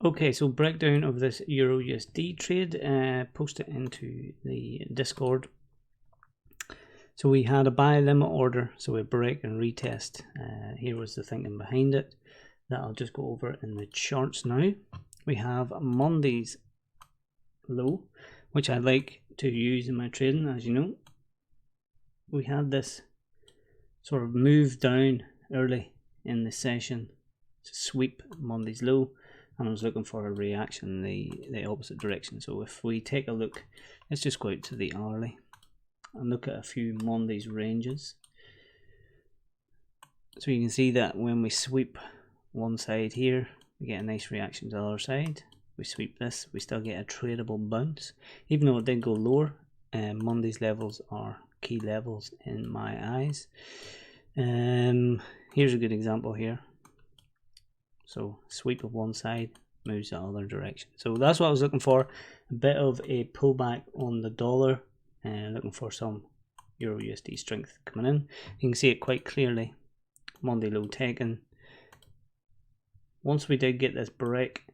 Okay, so breakdown of this EURUSD trade, post it into the Discord. So we had a buy limit order, so we break and retest. Here was the thinking behind it that I'll just go over in the charts now. We have Monday's low, which I like to use in my trading, as you know. We had this sort of move down early in the session to sweep Monday's low, and I was looking for a reaction in the opposite direction. So if we take a look, let's just go out to the hourly and look at a few Monday's ranges. So you can see that when we sweep one side here, we get a nice reaction to the other side. We sweep this, we still get a tradable bounce. Even though it did go lower, Monday's levels are key levels in my eyes. Here's a good example here. So sweep of one side, moves the other direction. So that's what I was looking for. A bit of a pullback on the dollar, and looking for some EURUSD strength coming in. You can see it quite clearly. Monday low taken. Once we did get this break,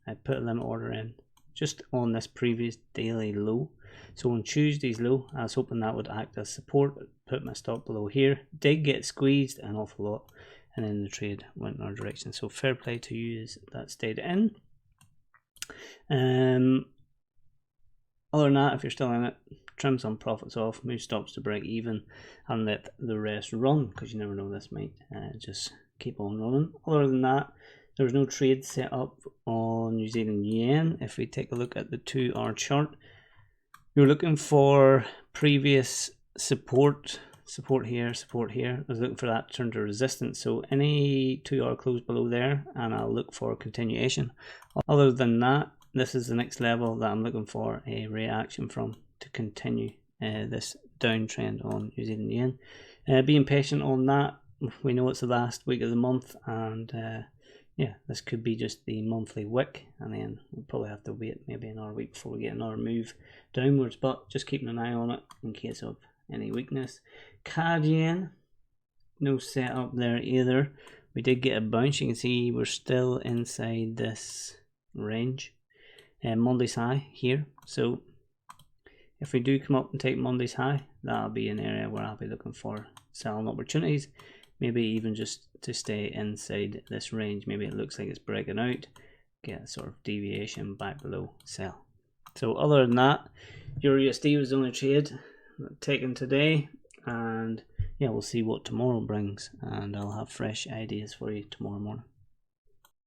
I put a limit order in just on this previous daily low. So on Tuesday's low, I was hoping that would act as support. Put my stop below here. Did get squeezed an awful lot, and then the trade went in our direction. So fair play to you as that stayed in. Other than that, if you're still in it, trim some profits off, move stops to break even, and let the rest run, because you never know, this might just keep on running. Other than that, there's no trade set up on New Zealand yen. If we take a look at the 2-hour chart, you're looking for previous support here, support here. I was looking for that to turn to resistance, so any 2-hour close below there, and I'll look for continuation. Other than that, this is the next level that I'm looking for a reaction from to continue this downtrend on New Zealand yen. Being patient on that. We know it's the last week of the month, and yeah, this could be just the monthly wick, and then we'll probably have to wait maybe another week before we get another move downwards, but just keeping an eye on it in case of any weakness. CAD yen, no setup there either. We did get a bounce. You can see we're still inside this range. Monday's high here, so if we do come up and take Monday's high, that'll be an area where I'll be looking for selling opportunities, maybe even just to stay inside this range. Maybe it looks like it's breaking out, get a sort of deviation back below, sell. So other than that, EURUSD was the only trade taken today, and yeah, we'll see what tomorrow brings, and I'll have fresh ideas for you tomorrow morning.